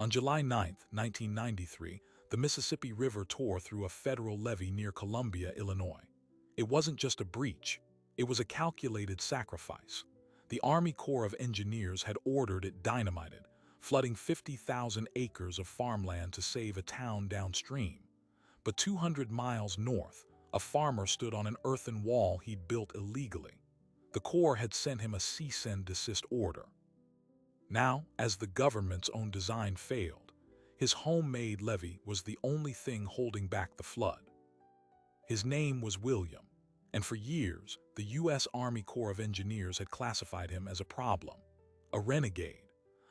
On July 9, 1993, the Mississippi River tore through a federal levee near Columbia, Illinois. It wasn't just a breach, it was a calculated sacrifice. The Army Corps of Engineers had ordered it dynamited, flooding 50,000 acres of farmland to save a town downstream. But 200 miles north, a farmer stood on an earthen wall he'd built illegally. The Corps had sent him a cease and desist order. Now, as the government's own design failed, his homemade levee was the only thing holding back the flood. His name was William, and for years, the U.S. Army Corps of Engineers had classified him as a problem, a renegade,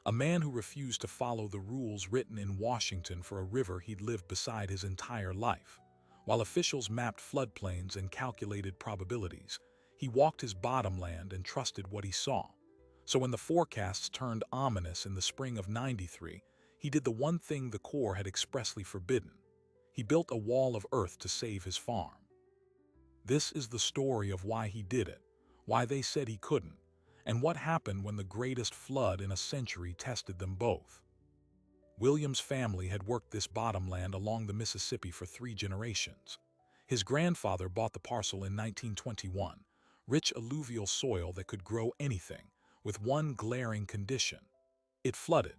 a man who refused to follow the rules written in Washington for a river he'd lived beside his entire life. While officials mapped floodplains and calculated probabilities, he walked his bottomland and trusted what he saw. So when the forecasts turned ominous in the spring of '93, he did the one thing the Corps had expressly forbidden. He built a wall of earth to save his farm. This is the story of why he did it, why they said he couldn't, and what happened when the greatest flood in a century tested them both. William's family had worked this bottomland along the Mississippi for 3 generations. His grandfather bought the parcel in 1921, rich alluvial soil that could grow anything, with one glaring condition. It flooded.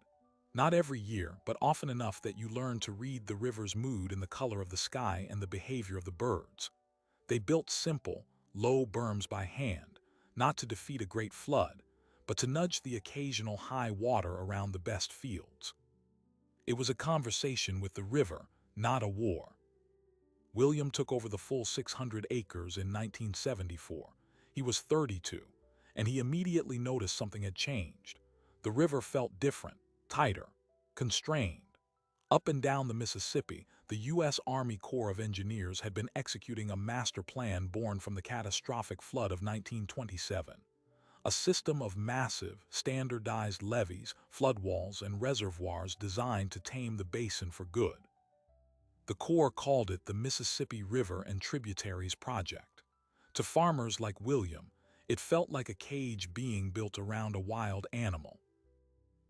Not every year, but often enough that you learned to read the river's mood in the color of the sky and the behavior of the birds. They built simple, low berms by hand, not to defeat a great flood, but to nudge the occasional high water around the best fields. It was a conversation with the river, not a war. William took over the full 600 acres in 1974. He was 32, and he immediately noticed something had changed. The river felt different, tighter, constrained. Up and down the Mississippi, the U.S. Army Corps of Engineers had been executing a master plan born from the catastrophic flood of 1927. A system of massive, standardized levees, floodwalls, and reservoirs designed to tame the basin for good. The Corps called it the Mississippi River and Tributaries Project. To farmers like William, it felt like a cage being built around a wild animal.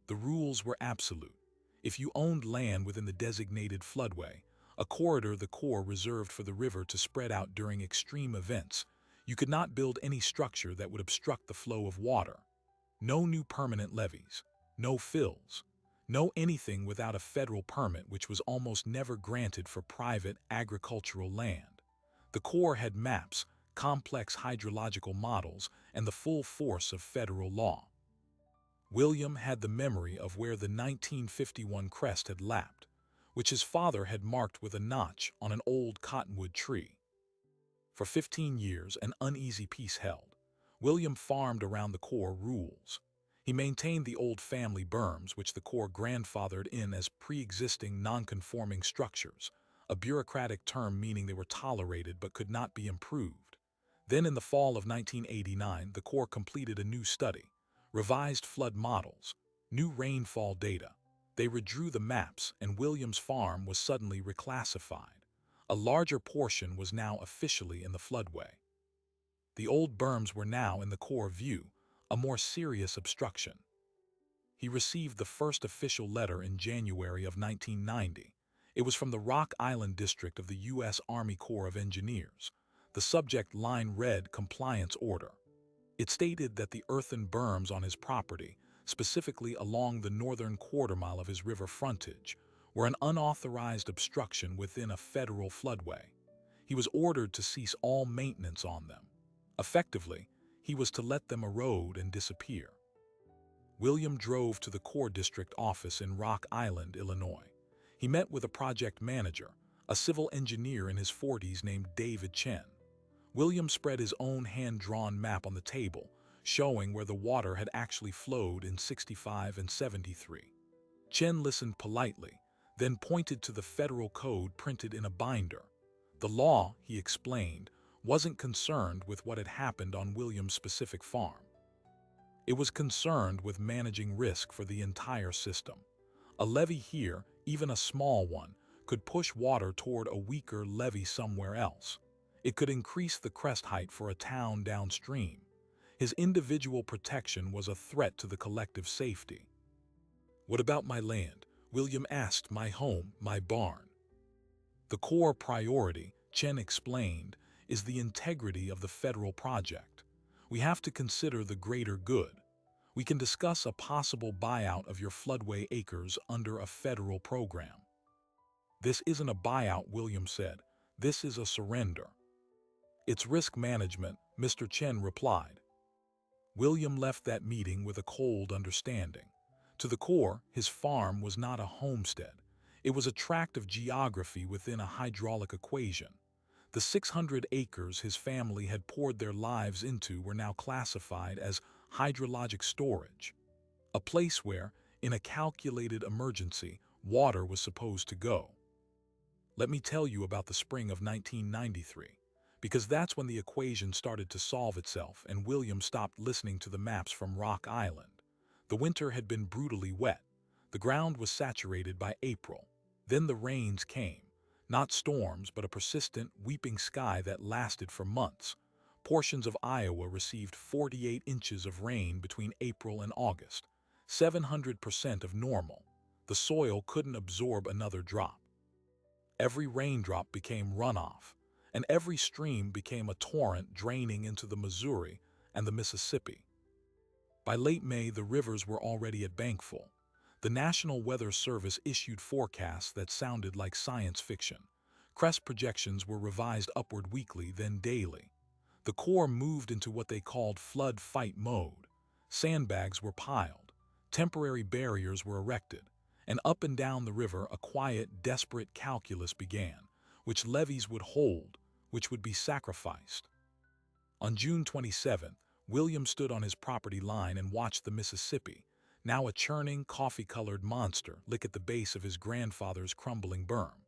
The rules were absolute. If you owned land within the designated floodway, a corridor the Corps reserved for the river to spread out during extreme events, you could not build any structure that would obstruct the flow of water. No new permanent levees, no fills, no anything without a federal permit, which was almost never granted for private agricultural land. The Corps had maps, complex hydrological models, and the full force of federal law. William had the memory of where the 1951 crest had lapped, which his father had marked with a notch on an old cottonwood tree. For 15 years, an uneasy peace held. William farmed around the Corps rules. He maintained the old family berms, which the Corps grandfathered in as pre-existing non-conforming structures, a bureaucratic term meaning they were tolerated but could not be improved. Then in the fall of 1989, the Corps completed a new study, revised flood models, new rainfall data. They redrew the maps, and William's farm was suddenly reclassified. A larger portion was now officially in the floodway. The old berms were now in the Corps view, a more serious obstruction. He received the first official letter in January of 1990. It was from the Rock Island District of the U.S. Army Corps of Engineers. The subject line read "Compliance Order." It stated that the earthen berms on his property, specifically along the northern quarter-mile of his river frontage, were an unauthorized obstruction within a federal floodway. He was ordered to cease all maintenance on them. Effectively, he was to let them erode and disappear. William drove to the Corps District office in Rock Island, Illinois. He met with a project manager, a civil engineer in his 40s named David Chen. William spread his own hand-drawn map on the table, showing where the water had actually flowed in '65 and '73. Chen listened politely, then pointed to the federal code printed in a binder. The law, he explained, wasn't concerned with what had happened on William's specific farm. It was concerned with managing risk for the entire system. A levee here, even a small one, could push water toward a weaker levee somewhere else. It could increase the crest height for a town downstream. His individual protection was a threat to the collective safety. "What about my land? William asked. My home, my barn. The core priority, Chen explained, is the integrity of the federal project. We have to consider the greater good. We can discuss a possible buyout of your floodway acres under a federal program. This isn't a buyout, William said. This is a surrender. It's risk management, Mr. Chen replied. William left that meeting with a cold understanding. To the core, his farm was not a homestead. It was a tract of geography within a hydraulic equation. The 600 acres his family had poured their lives into were now classified as hydrologic storage, a place where, in a calculated emergency, water was supposed to go. Let me tell you about the spring of 1993, because that's when the equation started to solve itself and William stopped listening to the maps from Rock Island. The winter had been brutally wet. The ground was saturated by April. Then the rains came. Not storms, but a persistent, weeping sky that lasted for months. Portions of Iowa received 48 inches of rain between April and August, 700% of normal. The soil couldn't absorb another drop. Every raindrop became runoff, and every stream became a torrent draining into the Missouri and the Mississippi. By late May, the rivers were already at bankfull. The National Weather Service issued forecasts that sounded like science fiction. Crest projections were revised upward weekly, then daily. The Corps moved into what they called flood fight mode. Sandbags were piled, temporary barriers were erected, and up and down the river a quiet, desperate calculus began, which levees would hold, which would be sacrificed. On June 27th, William stood on his property line and watched the Mississippi, now a churning, coffee-colored monster, lick at the base of his grandfather's crumbling berm.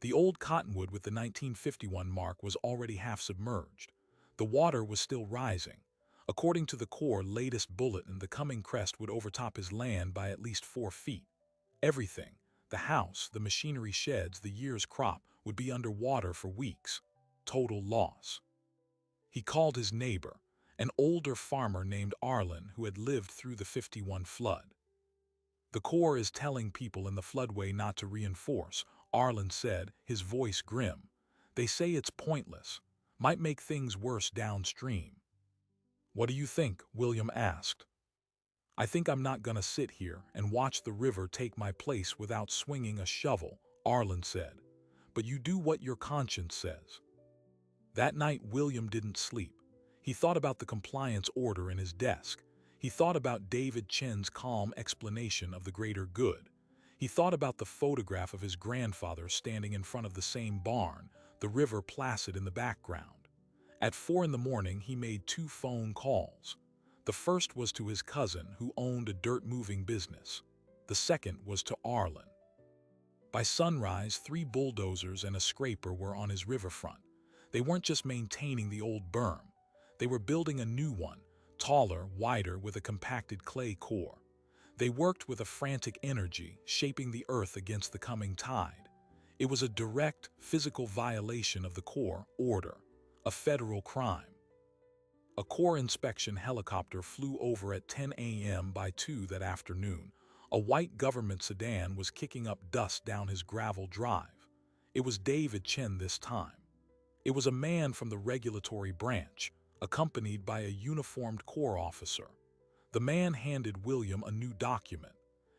The old cottonwood with the 1951 mark was already half submerged. The water was still rising. According to the Corps' latest bulletin, the coming crest would overtop his land by at least 4 feet. Everything, the house, the machinery sheds, the year's crop, would be under water for weeks. Total loss. He called his neighbor, an older farmer named Arlen who had lived through the '51 flood. The Corps is telling people in the floodway not to reinforce, Arlen said, his voice grim. They say it's pointless, might make things worse downstream. What do you think? William asked. I think I'm not gonna sit here and watch the river take my place without swinging a shovel, Arlen said. But you do what your conscience says. That night, William didn't sleep. He thought about the compliance order in his desk. He thought about David Chen's calm explanation of the greater good. He thought about the photograph of his grandfather standing in front of the same barn, the river placid in the background. At 4 in the morning, he made 2 phone calls. The first was to his cousin, who owned a dirt-moving business. The second was to Arlen. By sunrise, 3 bulldozers and a scraper were on his riverfront. They weren't just maintaining the old berm. They were building a new one, taller, wider, with a compacted clay core. They worked with a frantic energy, shaping the earth against the coming tide. It was a direct, physical violation of the Corps order, a federal crime. A Corps inspection helicopter flew over at 10 a.m. By 2 that afternoon. A white government sedan was kicking up dust down his gravel drive. It was David Chen this time. It was a man from the regulatory branch, accompanied by a uniformed Corps officer. The man handed William a new document.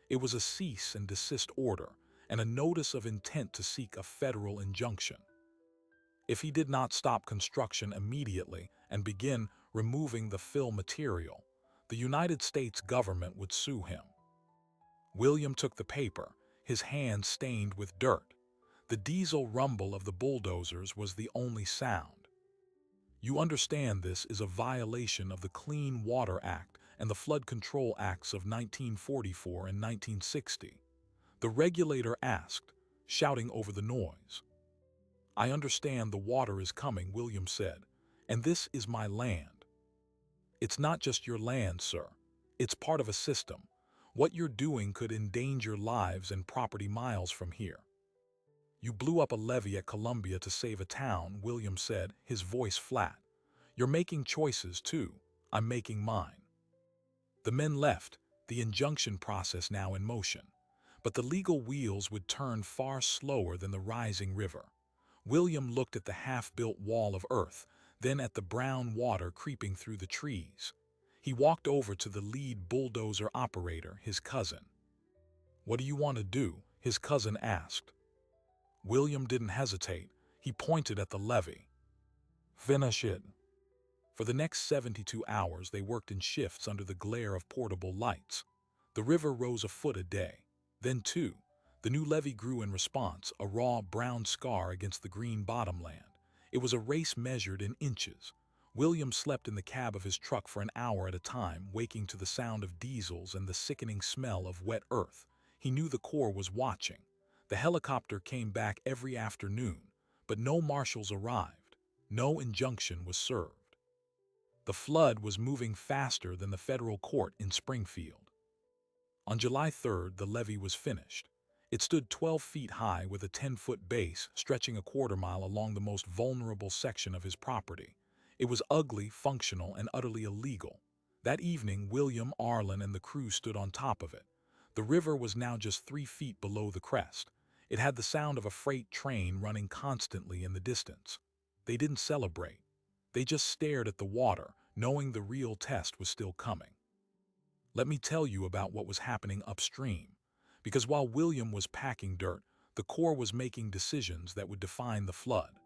It was a cease and desist order and a notice of intent to seek a federal injunction. If he did not stop construction immediately and begin removing the fill material, the United States government would sue him. William took the paper, his hands stained with dirt. The diesel rumble of the bulldozers was the only sound. You understand this is a violation of the Clean Water Act and the Flood Control Acts of 1944 and 1960. The regulator asked, shouting over the noise. I understand the water is coming, William said, and this is my land. It's not just your land, sir. It's part of a system. What you're doing could endanger lives and property miles from here. You blew up a levee at Columbia to save a town, William said, his voice flat. You're making choices, too. I'm making mine. The men left, the injunction process now in motion. But the legal wheels would turn far slower than the rising river. William looked at the half-built wall of earth, then at the brown water creeping through the trees. He walked over to the lead bulldozer operator, his cousin. "What do you want to do?" his cousin asked. William didn't hesitate. He pointed at the levee. "Finish it." For the next 72 hours, they worked in shifts under the glare of portable lights. The river rose a foot a day. Then two. The new levee grew in response, a raw, brown scar against the green bottomland. It was a race measured in inches. William slept in the cab of his truck for an hour at a time, waking to the sound of diesels and the sickening smell of wet earth. He knew the Corps was watching. The helicopter came back every afternoon, but no marshals arrived. No injunction was served. The flood was moving faster than the federal court in Springfield. On July 3rd, the levee was finished. It stood 12 feet high with a 10-foot base stretching a quarter-mile along the most vulnerable section of his property. It was ugly, functional, and utterly illegal. That evening, William, Arlen, and the crew stood on top of it. The river was now just 3 feet below the crest. It had the sound of a freight train running constantly in the distance. They didn't celebrate. They just stared at the water, knowing the real test was still coming. Let me tell you about what was happening upstream. Because while William was packing dirt, the Corps was making decisions that would define the flood.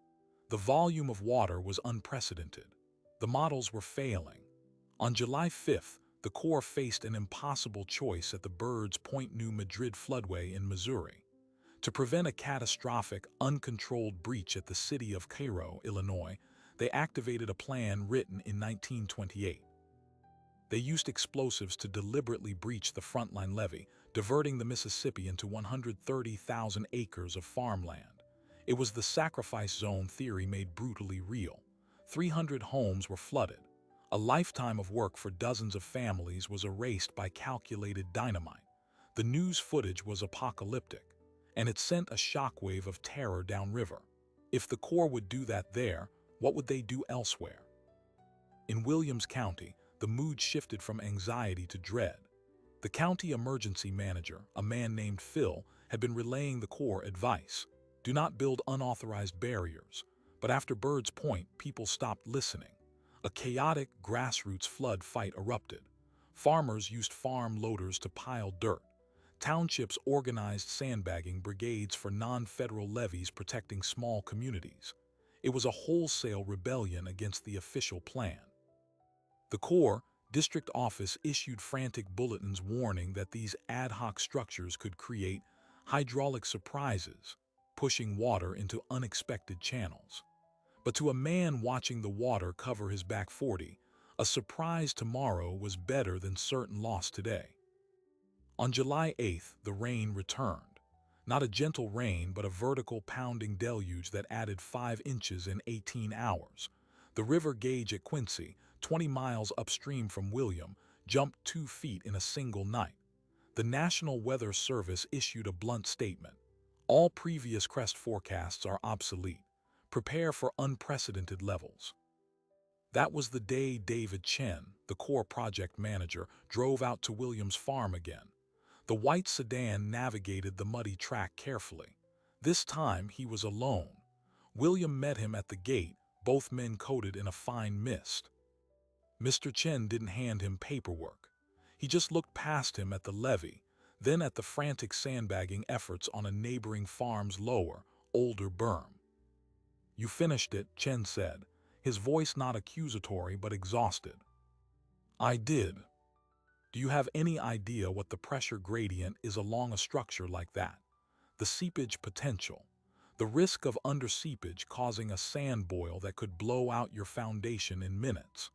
The volume of water was unprecedented. The models were failing. On July 5th, the Corps faced an impossible choice at the Bird's Point New Madrid floodway in Missouri. To prevent a catastrophic, uncontrolled breach at the city of Cairo, Illinois, they activated a plan written in 1928. They used explosives to deliberately breach the frontline levee, diverting the Mississippi into 130,000 acres of farmland. It was the sacrifice zone theory made brutally real. 300 homes were flooded. A lifetime of work for dozens of families was erased by calculated dynamite. The news footage was apocalyptic, and it sent a shockwave of terror downriver. If the Corps would do that there, what would they do elsewhere? In Williams County, the mood shifted from anxiety to dread. The county emergency manager, a man named Phil, had been relaying the Corps advice. Do not build unauthorized barriers. But after Bird's Point, people stopped listening. A chaotic grassroots flood fight erupted. Farmers used farm loaders to pile dirt. Townships organized sandbagging brigades for non-federal levees protecting small communities. It was a wholesale rebellion against the official plan. The Corps district office issued frantic bulletins warning that these ad hoc structures could create hydraulic surprises, pushing water into unexpected channels. But to a man watching the water cover his back 40, a surprise tomorrow was better than certain loss today. On July 8th, the rain returned. Not a gentle rain, but a vertical pounding deluge that added 5 inches in 18 hours. The river gauge at Quincy, 20 miles upstream from William, jumped 2 feet in a single night. The National Weather Service issued a blunt statement. All previous crest forecasts are obsolete. Prepare for unprecedented levels. That was the day David Chen, the Corps project manager, drove out to William's farm again. The white sedan navigated the muddy track carefully. This time he was alone. William met him at the gate, both men coated in a fine mist. Mr. Chen didn't hand him paperwork. He just looked past him at the levee, then at the frantic sandbagging efforts on a neighboring farm's lower, older berm. You finished it, Chen said, his voice not accusatory but exhausted. I did. Do you have any idea what the pressure gradient is along a structure like that? The seepage potential. The risk of underseepage causing a sand boil that could blow out your foundation in minutes.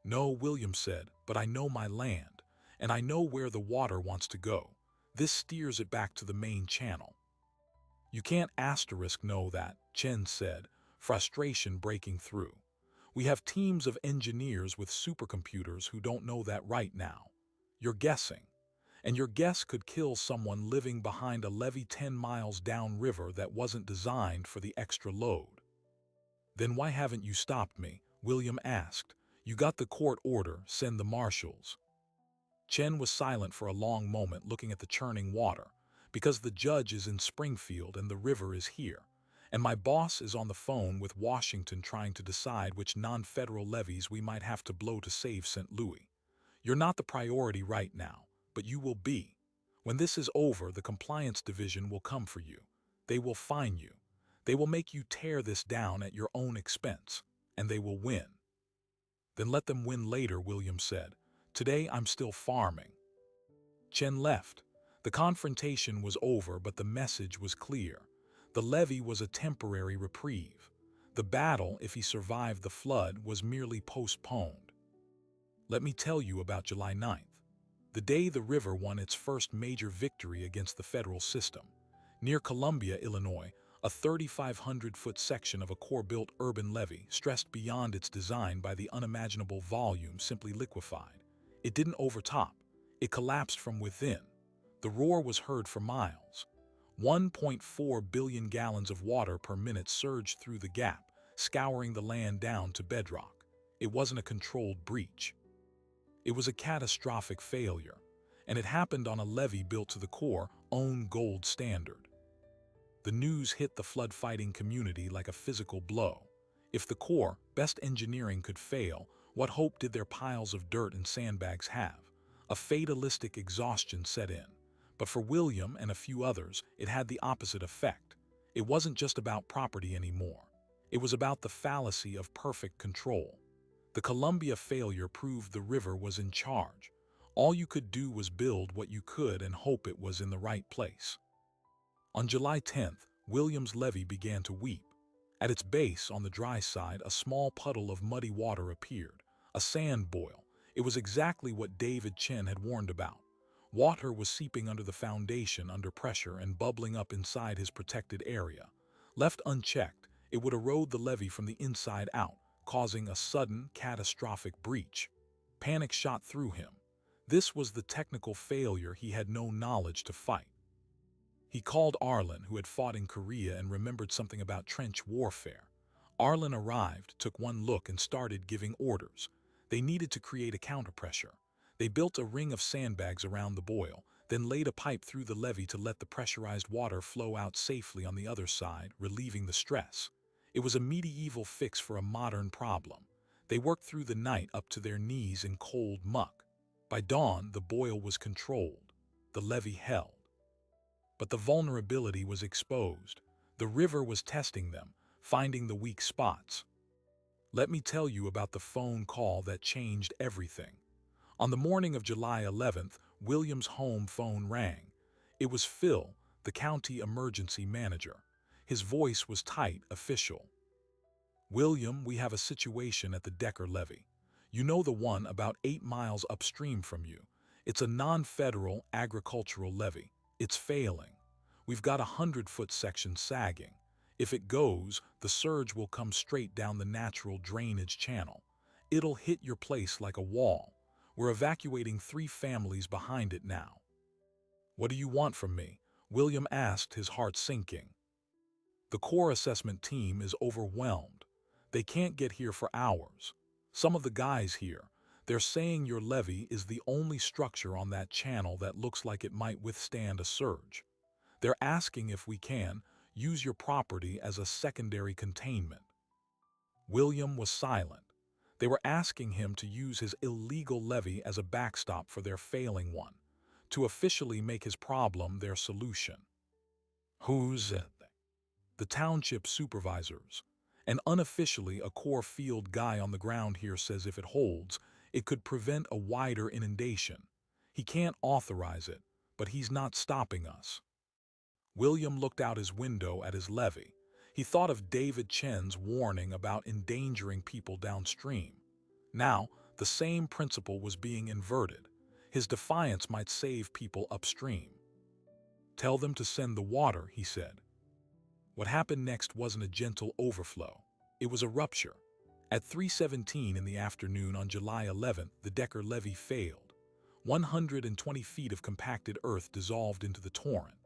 No, William said, but I know my land, and I know where the water wants to go. This steers it back to the main channel. You can't know that, Chen said, frustration breaking through. We have teams of engineers with supercomputers who don't know that right now. You're guessing. And your guess could kill someone living behind a levee 10 miles downriver that wasn't designed for the extra load. Then why haven't you stopped me? William asked. You got the court order, send the marshals. Chen was silent for a long moment, looking at the churning water. Because the judge is in Springfield and the river is here. And my boss is on the phone with Washington trying to decide which non-federal levees we might have to blow to save St. Louis. You're not the priority right now, but you will be. When this is over, the compliance division will come for you. They will fine you. They will make you tear this down at your own expense, and they will win. Then let them win later, Williams said. Today I'm still farming. Chen left. The confrontation was over, but the message was clear. The levee was a temporary reprieve. The battle, if he survived the flood, was merely postponed. Let me tell you about July 9th, the day the river won its first major victory against the federal system. Near Columbia, Illinois, a 3,500-foot section of a core-built urban levee, stressed beyond its design by the unimaginable volume, simply liquefied. It didn't overtop. It collapsed from within. The roar was heard for miles. 1.4 billion gallons of water per minute surged through the gap, scouring the land down to bedrock. It wasn't a controlled breach. It was a catastrophic failure, and it happened on a levee built to the Corps' own gold standard. The news hit the flood-fighting community like a physical blow. If the Corps' best engineering could fail, what hope did their piles of dirt and sandbags have? A fatalistic exhaustion set in. But for William and a few others, it had the opposite effect. It wasn't just about property anymore. It was about the fallacy of perfect control. The Columbia failure proved the river was in charge. All you could do was build what you could and hope it was in the right place. On July 10th, Williams Levee began to weep. At its base, on the dry side, a small puddle of muddy water appeared, a sand boil. It was exactly what David Chen had warned about. Water was seeping under the foundation under pressure and bubbling up inside his protected area. Left unchecked, it would erode the levee from the inside out, causing a sudden, catastrophic breach. Panic shot through him. This was the technical failure he had no knowledge to fight. He called Arlen, who had fought in Korea and remembered something about trench warfare. Arlen arrived, took one look, and started giving orders. They needed to create a counterpressure. They built a ring of sandbags around the boil, then laid a pipe through the levee to let the pressurized water flow out safely on the other side, relieving the stress. It was a medieval fix for a modern problem. They worked through the night up to their knees in cold muck. By dawn, the boil was controlled. The levee held. But the vulnerability was exposed. The river was testing them, finding the weak spots. Let me tell you about the phone call that changed everything. On the morning of July 11th, William's home phone rang. It was Phil, the county emergency manager. His voice was tight, official. "William, we have a situation at the Decker Levee. You know, the one about 8 miles upstream from you. It's a non-federal agricultural levee. It's failing. We've got a 100-foot section sagging. If it goes, the surge will come straight down the natural drainage channel. It'll hit your place like a wall. We're evacuating 3 families behind it now." "What do you want from me?" William asked, his heart sinking. "The Corps assessment team is overwhelmed. They can't get here for hours. Some of the guys here, they're saying your levee is the only structure on that channel that looks like it might withstand a surge. They're asking if we can use your property as a secondary containment." William was silent. They were asking him to use his illegal levee as a backstop for their failing one, to officially make his problem their solution. "Who's it?" "The township supervisors. And unofficially, a Corps field guy on the ground here says if it holds, it could prevent a wider inundation. He can't authorize it, but he's not stopping us." William looked out his window at his levee. He thought of David Chen's warning about endangering people downstream. Now, the same principle was being inverted. His defiance might save people upstream. "Tell them to send the water," he said. What happened next wasn't a gentle overflow. It was a rupture. At 3:17 in the afternoon on July 11th, the Decker Levee failed. 120 feet of compacted earth dissolved into the torrent.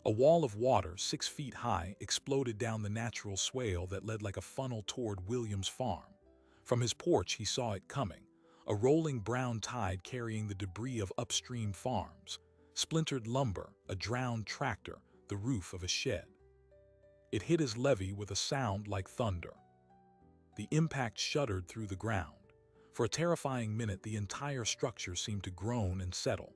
A wall of water 6 feet high exploded down the natural swale that led like a funnel toward William's farm. From his porch he saw it coming, a rolling brown tide carrying the debris of upstream farms. splintered lumber, a drowned tractor, the roof of a shed. It hit his levee with a sound like thunder. The impact shuddered through the ground. For a terrifying minute, the entire structure seemed to groan and settle.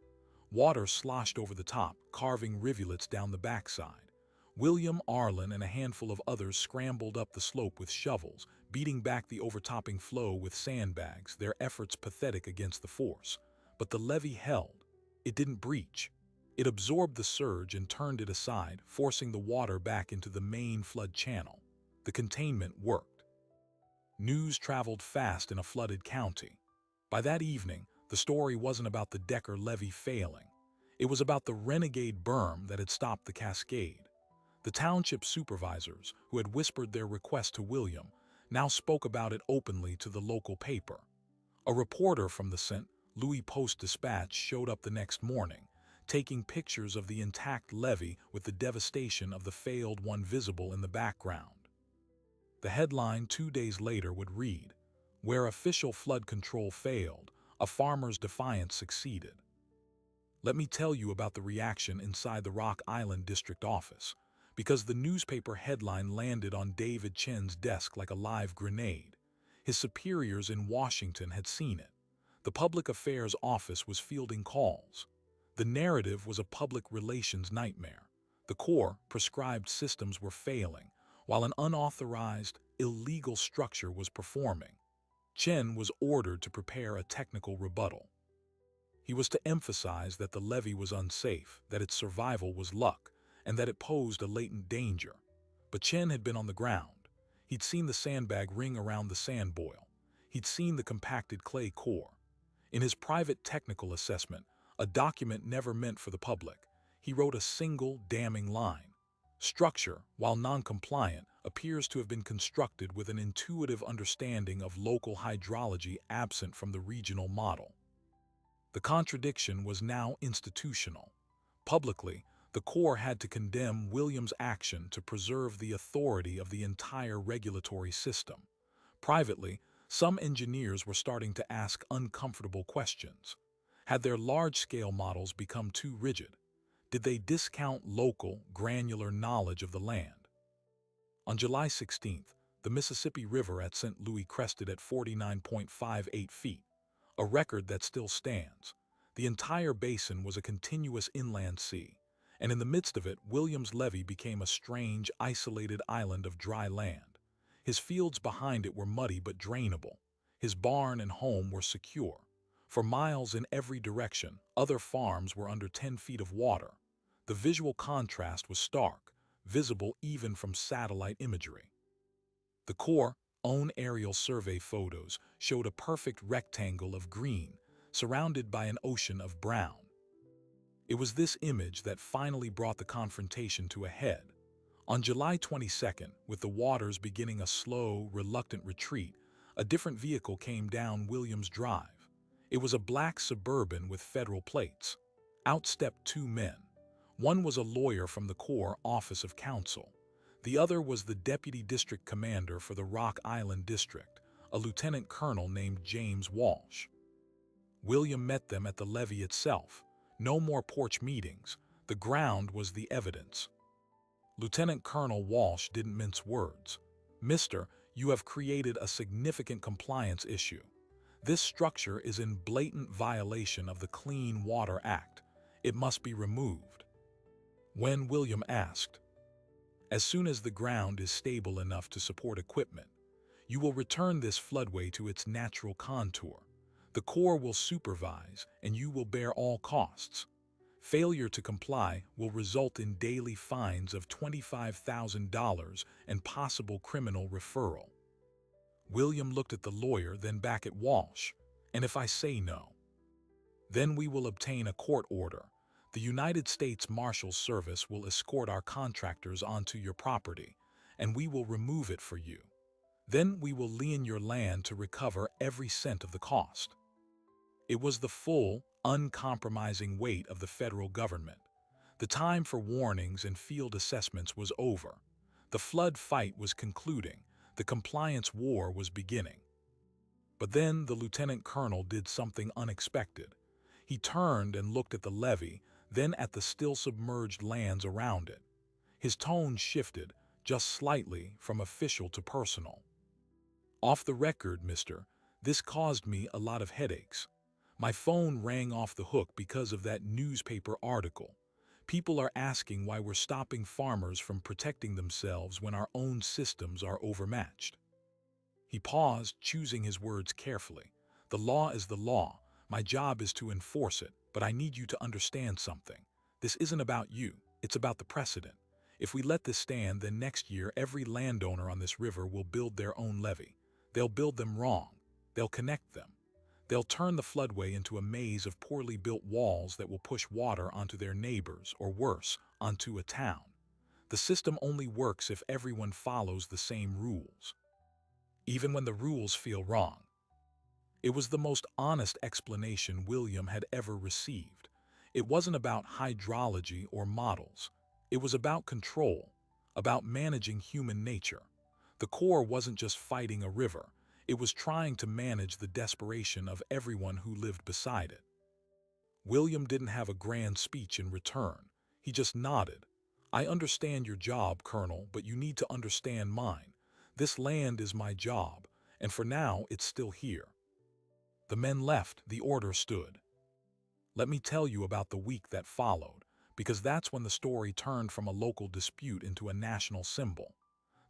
Water sloshed over the top, carving rivulets down the backside. William, Arlen, and a handful of others scrambled up the slope with shovels, beating back the overtopping flow with sandbags, their efforts pathetic against the force. But the levee held. It didn't breach. It absorbed the surge and turned it aside, forcing the water back into the main flood channel. The containment worked. News traveled fast in a flooded county. By that evening, the story wasn't about the Decker levee failing. It was about the renegade berm that had stopped the cascade. The township supervisors, who had whispered their request to William, now spoke about it openly to the local paper. A reporter from the St. Louis Post-Dispatch showed up the next morning, taking pictures of the intact levee with the devastation of the failed one visible in the background. The headline 2 days later would read, "Where official flood control failed, a farmer's defiance succeeded." Let me tell you about the reaction inside the Rock Island District Office, because the newspaper headline landed on David Chen's desk like a live grenade. His superiors in Washington had seen it. The Public Affairs Office was fielding calls. The narrative was a public relations nightmare. The Corps' prescribed systems were failing, while an unauthorized, illegal structure was performing. Chen was ordered to prepare a technical rebuttal. He was to emphasize that the levee was unsafe, that its survival was luck, and that it posed a latent danger. But Chen had been on the ground. He'd seen the sandbag ring around the sand boil. He'd seen the compacted clay core. In his private technical assessment, a document never meant for the public, he wrote a single damning line. Structure, while non-compliant, appears to have been constructed with an intuitive understanding of local hydrology absent from the regional model. The contradiction was now institutional. Publicly, the Corps had to condemn William's action to preserve the authority of the entire regulatory system. Privately, some engineers were starting to ask uncomfortable questions. Had their large-scale models become too rigid? Did they discount local, granular knowledge of the land? On July 16th, the Mississippi River at St. Louis crested at 49.58 feet, a record that still stands. The entire basin was a continuous inland sea, and in the midst of it, William's Levee became a strange, isolated island of dry land. His fields behind it were muddy but drainable. His barn and home were secure. For miles in every direction, other farms were under 10 feet of water. The visual contrast was stark, visible even from satellite imagery. The Corps' own aerial survey photos showed a perfect rectangle of green, surrounded by an ocean of brown. It was this image that finally brought the confrontation to a head. On July 22nd, with the waters beginning a slow, reluctant retreat, a different vehicle came down Williams Drive. It was a black Suburban with federal plates. Out stepped two men. One was a lawyer from the Corps Office of Counsel. The other was the deputy district commander for the Rock Island District, a lieutenant colonel named James Walsh. William met them at the levee itself. No more porch meetings. The ground was the evidence. Lieutenant Colonel Walsh didn't mince words. "Mister, you have created a significant compliance issue. This structure is in blatant violation of the Clean Water Act. It must be removed." When William asked, "As soon as the ground is stable enough to support equipment, you will return this floodway to its natural contour. The Corps will supervise, and you will bear all costs. Failure to comply will result in daily fines of $25,000 and possible criminal referral." William looked at the lawyer, then back at Walsh. "And if I say no?" "Then we will obtain a court order. The United States Marshals Service will escort our contractors onto your property, and we will remove it for you. Then we will lien your land to recover every cent of the cost." It was the full, uncompromising weight of the federal government. The time for warnings and field assessments was over. The flood fight was concluding. The compliance war was beginning. But then the lieutenant colonel did something unexpected. He turned and looked at the levee, then at the still submerged lands around it. His tone shifted, just slightly, from official to personal. "Off the record, mister, this caused me a lot of headaches. My phone rang off the hook because of that newspaper article. People are asking why we're stopping farmers from protecting themselves when our own systems are overmatched." He paused, choosing his words carefully. "The law is the law. My job is to enforce it, but I need you to understand something. This isn't about you. It's about the precedent. If we let this stand, then next year every landowner on this river will build their own levee. They'll build them wrong. They'll connect them. They'll turn the floodway into a maze of poorly built walls that will push water onto their neighbors, or worse, onto a town. The system only works if everyone follows the same rules, even when the rules feel wrong." It was the most honest explanation William had ever received. It wasn't about hydrology or models. It was about control, about managing human nature. The Corps wasn't just fighting a river. It was trying to manage the desperation of everyone who lived beside it. William didn't have a grand speech in return. He just nodded. "I understand your job, Colonel, but you need to understand mine. This land is my job, and for now it's still here." The men left, the order stood. Let me tell you about the week that followed, because that's when the story turned from a local dispute into a national symbol.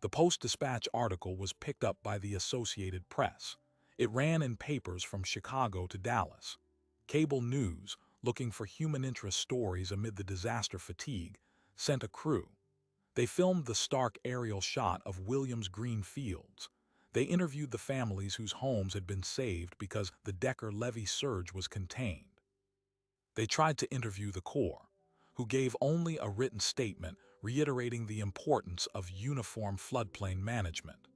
The Post-Dispatch article was picked up by the Associated Press. It ran in papers from Chicago to Dallas. Cable news, looking for human interest stories amid the disaster fatigue, sent a crew. They filmed the stark aerial shot of Williams' green fields. They interviewed the families whose homes had been saved because the Decker levee surge was contained. They tried to interview the Corps, who gave only a written statement reiterating the importance of uniform floodplain management.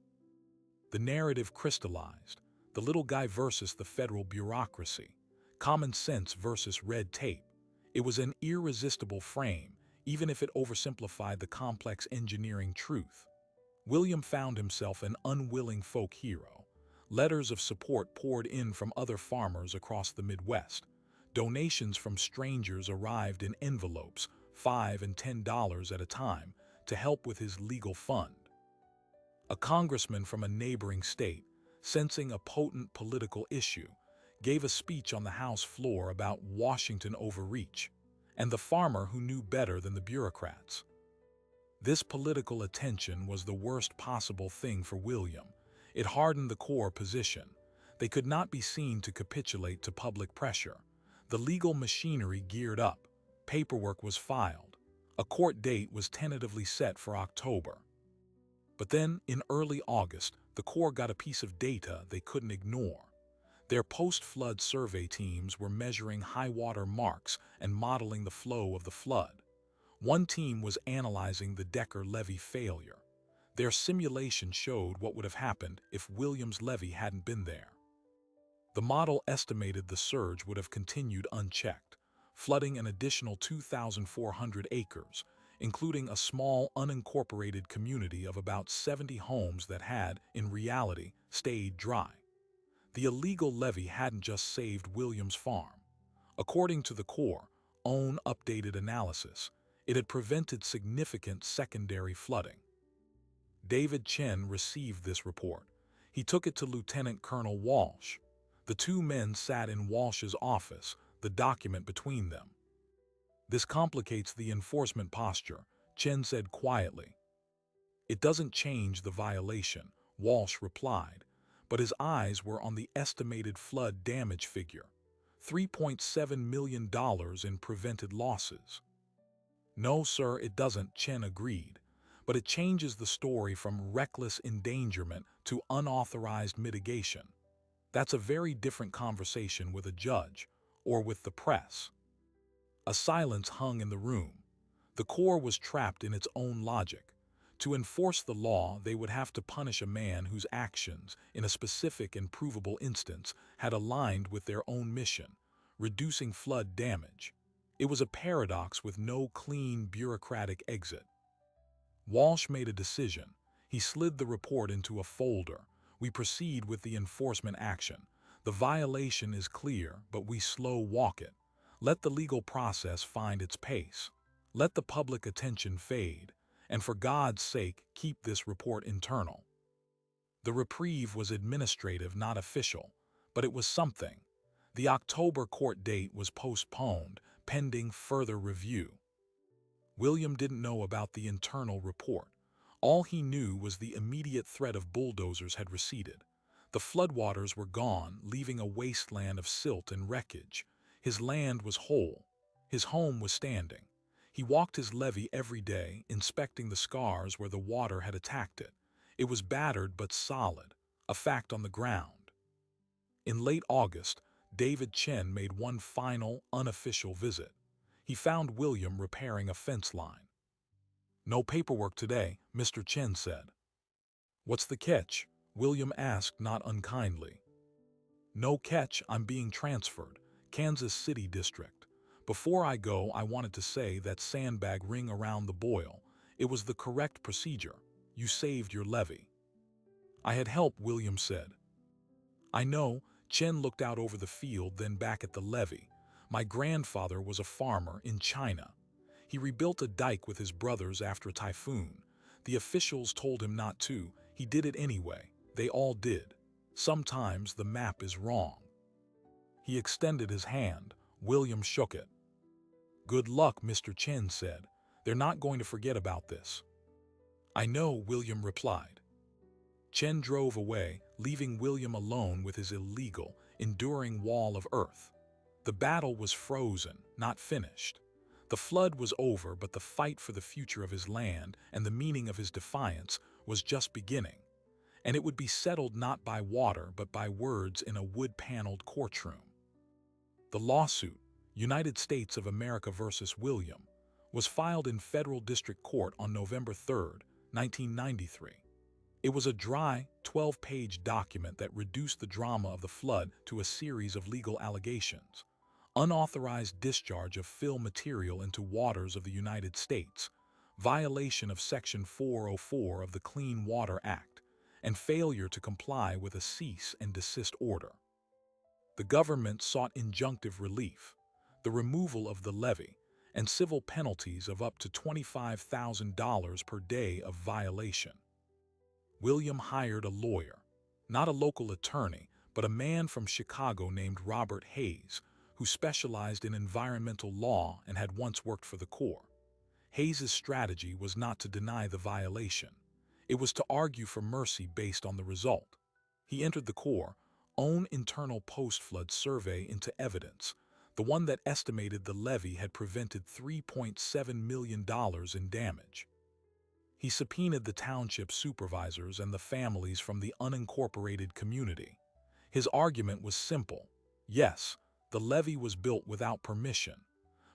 The narrative crystallized: the little guy versus the federal bureaucracy, common sense versus red tape. It was an irresistible frame, even if it oversimplified the complex engineering truth. William found himself an unwilling folk hero. Letters of support poured in from other farmers across the Midwest. Donations from strangers arrived in envelopes, $5 and $10 at a time, to help with his legal fund. A congressman from a neighboring state, sensing a potent political issue, gave a speech on the House floor about Washington overreach, and the farmer who knew better than the bureaucrats. This political attention was the worst possible thing for William. It hardened the Corps' position. They could not be seen to capitulate to public pressure. The legal machinery geared up. Paperwork was filed. A court date was tentatively set for October. But then, in early August, the Corps got a piece of data they couldn't ignore. Their post-flood survey teams were measuring high-water marks and modeling the flow of the flood. One team was analyzing the Decker levee failure. Their simulation showed what would have happened if Williams' levee hadn't been there. The model estimated the surge would have continued unchecked, flooding an additional 2,400 acres, including a small unincorporated community of about 70 homes that had, in reality, stayed dry. The illegal levee hadn't just saved Williams' farm. According to the Corps' own updated analysis, it had prevented significant secondary flooding. David Chen received this report. He took it to Lieutenant Colonel Walsh. The two men sat in Walsh's office, the document between them. "This complicates the enforcement posture," Chen said quietly. "It doesn't change the violation," Walsh replied, but his eyes were on the estimated flood damage figure: $3.7 million in prevented losses. "No, sir, it doesn't," Chen agreed, "but it changes the story from reckless endangerment to unauthorized mitigation. That's a very different conversation with a judge, or with the press." A silence hung in the room. The Corps was trapped in its own logic. To enforce the law, they would have to punish a man whose actions, in a specific and provable instance, had aligned with their own mission: reducing flood damage. It was a paradox with no clean bureaucratic exit. Walsh made a decision. He slid the report into a folder. "We proceed with the enforcement action. The violation is clear, but we slow walk it. Let the legal process find its pace. Let the public attention fade, and for God's sake, keep this report internal. The reprieve was administrative, not official, but it was something. The October court date was postponed, pending further review. William didn't know about the internal report. All he knew was the immediate threat of bulldozers had receded. The floodwaters were gone, leaving a wasteland of silt and wreckage. His land was whole. His home was standing. He walked his levee every day, inspecting the scars where the water had attacked it. It was battered but solid, a fact on the ground. In late August, David Chen made one final, unofficial visit. He found William repairing a fence line. "No paperwork today," Mr. Chen said. "What's the catch?" William asked, not unkindly. "No catch, I'm being transferred. Kansas City District. Before I go, I wanted to say that sandbag ring around the boil. It was the correct procedure. You saved your levee." "I had help," William said. "I know." Chen looked out over the field, then back at the levee. "My grandfather was a farmer in China. He rebuilt a dike with his brothers after a typhoon. The officials told him not to. He did it anyway. They all did. Sometimes the map is wrong." He extended his hand. William shook it. "Good luck," Mr. Chen said. "They're not going to forget about this." "I know," William replied. Chen drove away, leaving William alone with his illegal, enduring wall of earth. The battle was frozen, not finished. The flood was over, but the fight for the future of his land and the meaning of his defiance was just beginning. And it would be settled not by water, but by words in a wood-paneled courtroom. The lawsuit, United States of America versus William, was filed in federal district court on November 3, 1993. It was a dry, 12-page document that reduced the drama of the flood to a series of legal allegations. Unauthorized discharge of fill material into waters of the United States, violation of Section 404 of the Clean Water Act, and failure to comply with a cease and desist order. The government sought injunctive relief, the removal of the levee, and civil penalties of up to $25,000 per day of violation. William hired a lawyer, not a local attorney, but a man from Chicago named Robert Hayes, who specialized in environmental law and had once worked for the Corps. Hayes's strategy was not to deny the violation. It was to argue for mercy based on the result. He entered the Corps' own internal post-flood survey into evidence, the one that estimated the levee had prevented $3.7 million in damage. He subpoenaed the township supervisors and the families from the unincorporated community. His argument was simple. Yes, the levee was built without permission,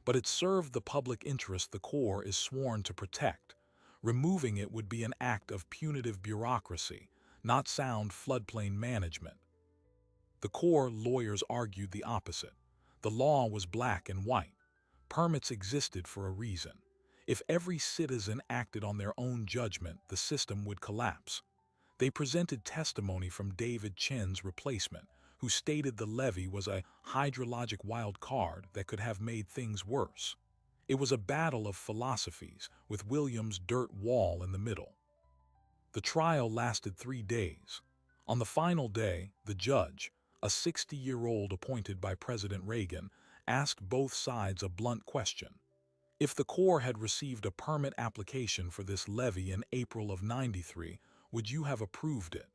but it served the public interest the Corps is sworn to protect. Removing it would be an act of punitive bureaucracy, not sound floodplain management. The Corps lawyers argued the opposite. The law was black and white. Permits existed for a reason. If every citizen acted on their own judgment, the system would collapse. They presented testimony from David Chen's replacement, who stated the levee was a hydrologic wild card that could have made things worse. It was a battle of philosophies, with William's dirt wall in the middle. The trial lasted 3 days. On the final day, the judge, a 60-year-old appointed by President Reagan, asked both sides a blunt question. If the Corps had received a permit application for this levee in April of '93, would you have approved it?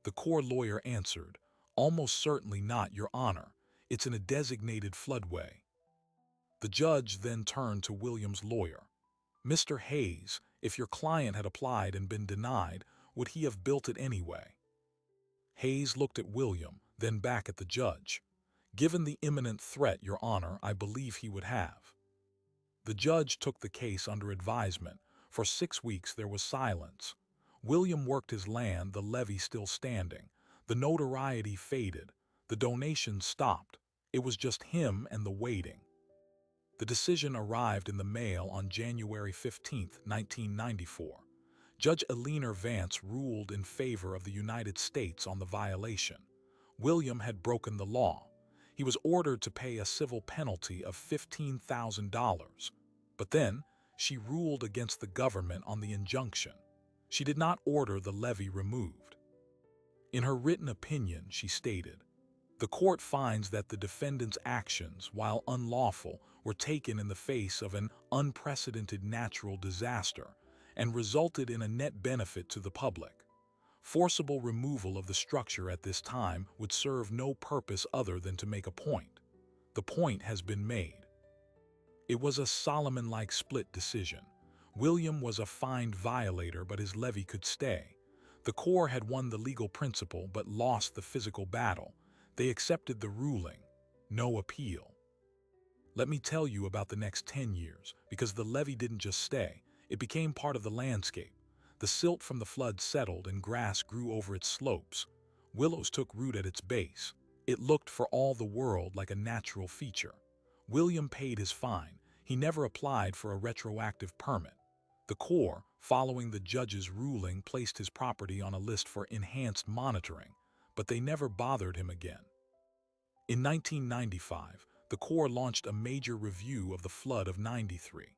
The Corps lawyer answered, "Almost certainly not, Your Honor. It's in a designated floodway." The judge then turned to William's lawyer. "Mr. Hayes, if your client had applied and been denied, would he have built it anyway?" Hayes looked at William, then back at the judge. "Given the imminent threat, Your Honor, I believe he would have." The judge took the case under advisement. For 6 weeks there was silence. William worked his land, the levee still standing. The notoriety faded. The donations stopped. It was just him and the waiting. The decision arrived in the mail on January 15, 1994. Judge Eleanor Vance ruled in favor of the United States on the violation. William had broken the law. He was ordered to pay a civil penalty of $15,000. But then, she ruled against the government on the injunction. She did not order the levee removed. In her written opinion, she stated, "The court finds that the defendant's actions, while unlawful, were taken in the face of an unprecedented natural disaster and resulted in a net benefit to the public. Forcible removal of the structure at this time would serve no purpose other than to make a point. The point has been made." It was a Solomon-like split decision. William was a fined violator, but his levee could stay. The Corps had won the legal principle but lost the physical battle. They accepted the ruling. No appeal. Let me tell you about the next 10 years, because the levee didn't just stay. It became part of the landscape. The silt from the flood settled and grass grew over its slopes. Willows took root at its base. It looked for all the world like a natural feature. William paid his fine. He never applied for a retroactive permit. The Corps, following the judge's ruling, placed his property on a list for enhanced monitoring, but they never bothered him again. In 1995, the Corps launched a major review of the flood of '93.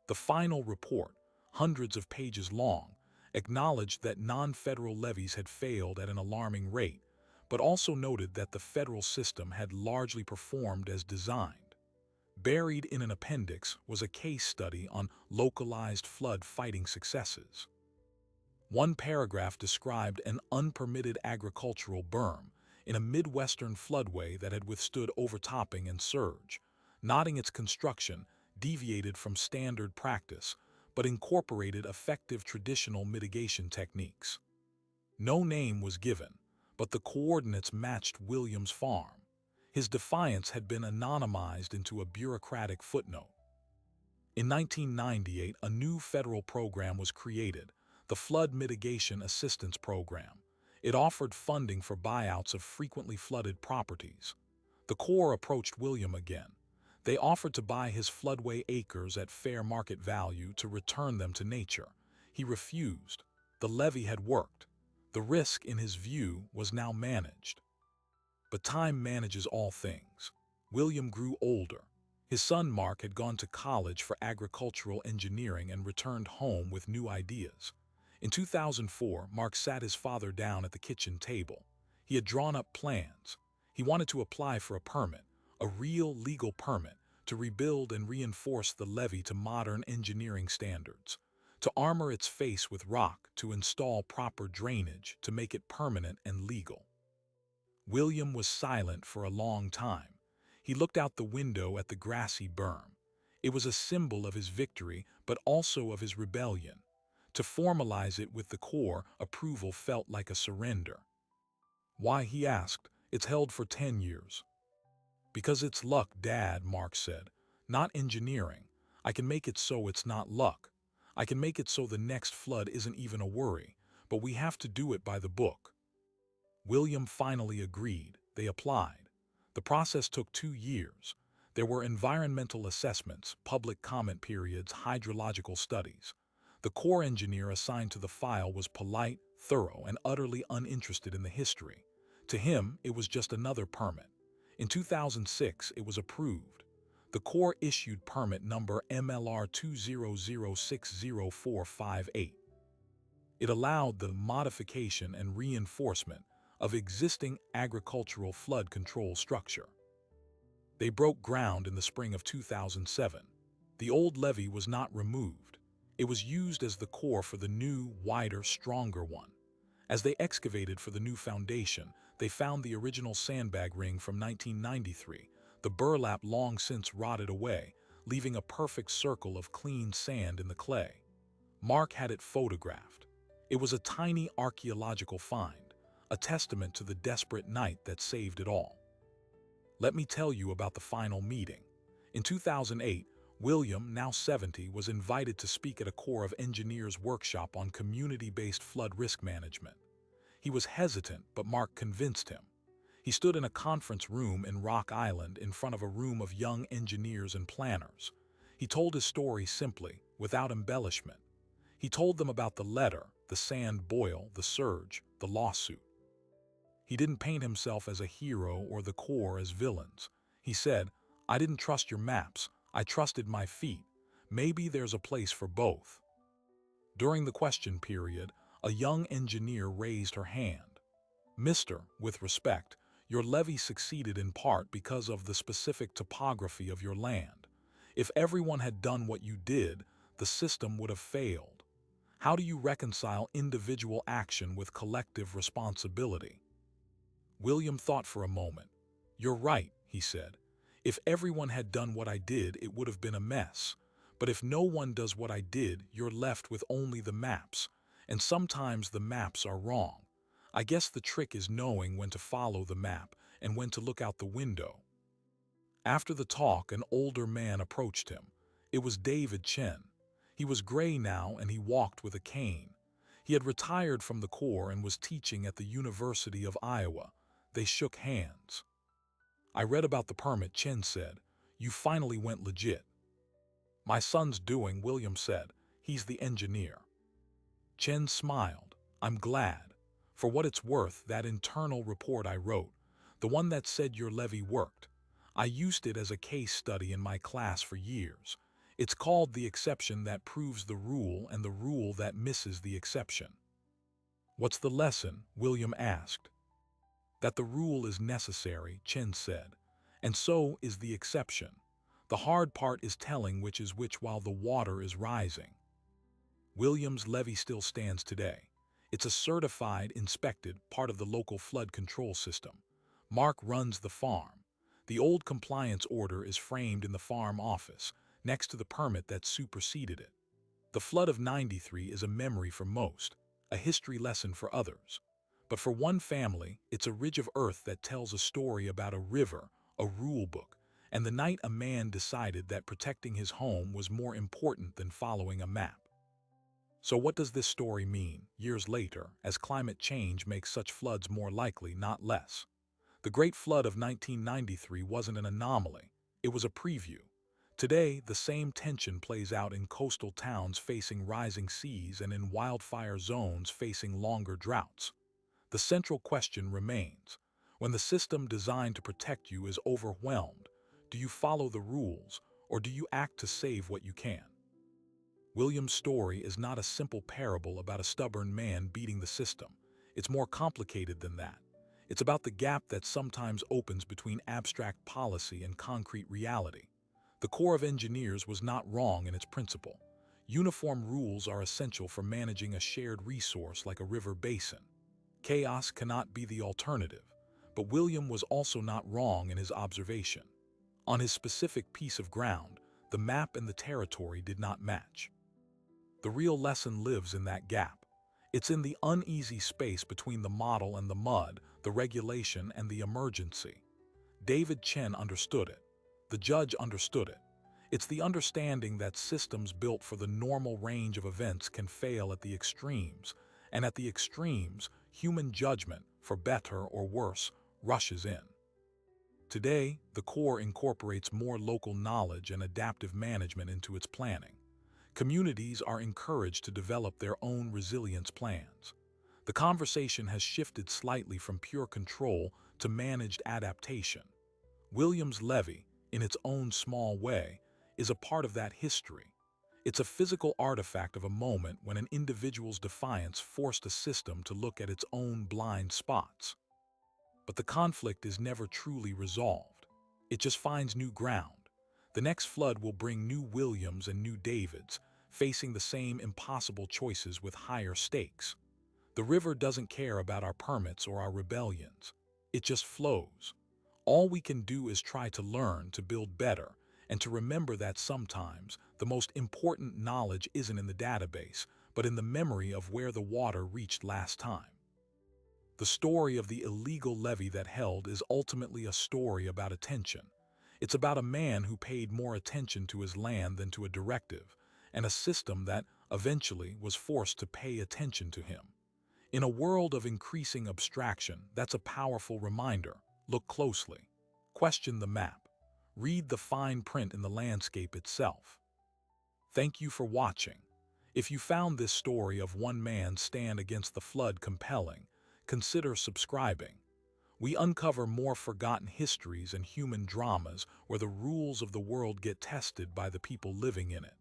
The final report, hundreds of pages long, acknowledged that non-federal levees had failed at an alarming rate, but also noted that the federal system had largely performed as designed. Buried in an appendix was a case study on localized flood fighting successes. One paragraph described an unpermitted agricultural berm in a Midwestern floodway that had withstood overtopping and surge, noting its construction deviated from standard practice, but incorporated effective traditional mitigation techniques. No name was given, but the coordinates matched William's farm. His defiance had been anonymized into a bureaucratic footnote. In 1998, a new federal program was created, the Flood Mitigation Assistance Program. It offered funding for buyouts of frequently flooded properties. The Corps approached William again. They offered to buy his floodway acres at fair market value to return them to nature. He refused. The levee had worked. The risk, in his view, was now managed. But time manages all things. William grew older. His son Mark had gone to college for agricultural engineering and returned home with new ideas. In 2004, Mark sat his father down at the kitchen table. He had drawn up plans. He wanted to apply for a permit, a real legal permit, to rebuild and reinforce the levee to modern engineering standards, to armor its face with rock, to install proper drainage, to make it permanent and legal. William was silent for a long time. He looked out the window at the grassy berm. It was a symbol of his victory, but also of his rebellion. To formalize it with the Corps, approval felt like a surrender. "Why?" he asked. "It's held for 10 years. "Because it's luck, Dad," Mark said. "Not engineering. I can make it so it's not luck. I can make it so the next flood isn't even a worry, but we have to do it by the book." William finally agreed. They applied. The process took 2 years. There were environmental assessments, public comment periods, hydrological studies. The Corps engineer assigned to the file was polite, thorough, and utterly uninterested in the history. To him, it was just another permit. In 2006, it was approved. The Corps issued permit number MLR 200604558. It allowed the modification and reinforcement of existing agricultural flood control structure. They broke ground in the spring of 2007. The old levee was not removed. It was used as the core for the new, wider, stronger one. As they excavated for the new foundation, they found the original sandbag ring from 1993. The burlap long since rotted away, leaving a perfect circle of clean sand in the clay. Mark had it photographed. It was a tiny archaeological find, a testament to the desperate night that saved it all. Let me tell you about the final meeting. In 2008, William, now 70, was invited to speak at a Corps of Engineers workshop on community-based flood risk management. He was hesitant, but Mark convinced him. He stood in a conference room in Rock Island in front of a room of young engineers and planners. He told his story simply, without embellishment. He told them about the letter, the sand boil, the surge, the lawsuit. He didn't paint himself as a hero or the Corps as villains. He said, "I didn't trust your maps, I trusted my feet. Maybe there's a place for both." During the question period, a young engineer raised her hand. "Mister, with respect, your levee succeeded in part because of the specific topography of your land. If everyone had done what you did, the system would have failed. How do you reconcile individual action with collective responsibility?" William thought for a moment. "You're right," he said. "If everyone had done what I did, it would have been a mess. But if no one does what I did, you're left with only the maps. And sometimes the maps are wrong. I guess the trick is knowing when to follow the map and when to look out the window." After the talk, an older man approached him. It was David Chen. He was gray now and he walked with a cane. He had retired from the Corps and was teaching at the University of Iowa. They shook hands. "I read about the permit," Chen said. "You finally went legit." "My son's doing," William said. "He's the engineer." Chen smiled. "I'm glad. For what it's worth, that internal report I wrote, the one that said your levee worked, I used it as a case study in my class for years. It's called the exception that proves the rule and the rule that misses the exception." "What's the lesson?" William asked. "That the rule is necessary," Chen said, "and so is the exception. The hard part is telling which is which while the water is rising." William's levee still stands today. It's a certified, inspected part of the local flood control system. Mark runs the farm. The old compliance order is framed in the farm office, next to the permit that superseded it. The flood of '93 is a memory for most, a history lesson for others. But for one family, it's a ridge of earth that tells a story about a river, a rule book, and the night a man decided that protecting his home was more important than following a map. So what does this story mean, years later, as climate change makes such floods more likely, not less? The Great Flood of 1993 wasn't an anomaly, it was a preview. Today, the same tension plays out in coastal towns facing rising seas and in wildfire zones facing longer droughts. The central question remains: when the system designed to protect you is overwhelmed, do you follow the rules, or do you act to save what you can? William's story is not a simple parable about a stubborn man beating the system. It's more complicated than that. It's about the gap that sometimes opens between abstract policy and concrete reality. The Corps of Engineers was not wrong in its principle. Uniform rules are essential for managing a shared resource like a river basin. Chaos cannot be the alternative, but William was also not wrong in his observation. On his specific piece of ground, the map and the territory did not match. The real lesson lives in that gap. It's in the uneasy space between the model and the mud, the regulation and the emergency. David Chen understood it. The judge understood it. It's the understanding that systems built for the normal range of events can fail at the extremes, and at the extremes, human judgment, for better or worse, rushes in. Today, the Corps incorporates more local knowledge and adaptive management into its planning. Communities are encouraged to develop their own resilience plans. The conversation has shifted slightly from pure control to managed adaptation. William's Levee, in its own small way, is a part of that history. It's a physical artifact of a moment when an individual's defiance forced a system to look at its own blind spots. But the conflict is never truly resolved. It just finds new ground. The next flood will bring new Williams and new Davids, facing the same impossible choices with higher stakes. The river doesn't care about our permits or our rebellions. It just flows. All we can do is try to learn to build better and to remember that sometimes the most important knowledge isn't in the database, but in the memory of where the water reached last time. The story of the illegal levee that held is ultimately a story about attention. It's about a man who paid more attention to his land than to a directive, and a system that, eventually, was forced to pay attention to him. In a world of increasing abstraction, that's a powerful reminder. Look closely. Question the map. Read the fine print in the landscape itself. Thank you for watching. If you found this story of one man's stand against the flood compelling, consider subscribing. We uncover more forgotten histories and human dramas where the rules of the world get tested by the people living in it.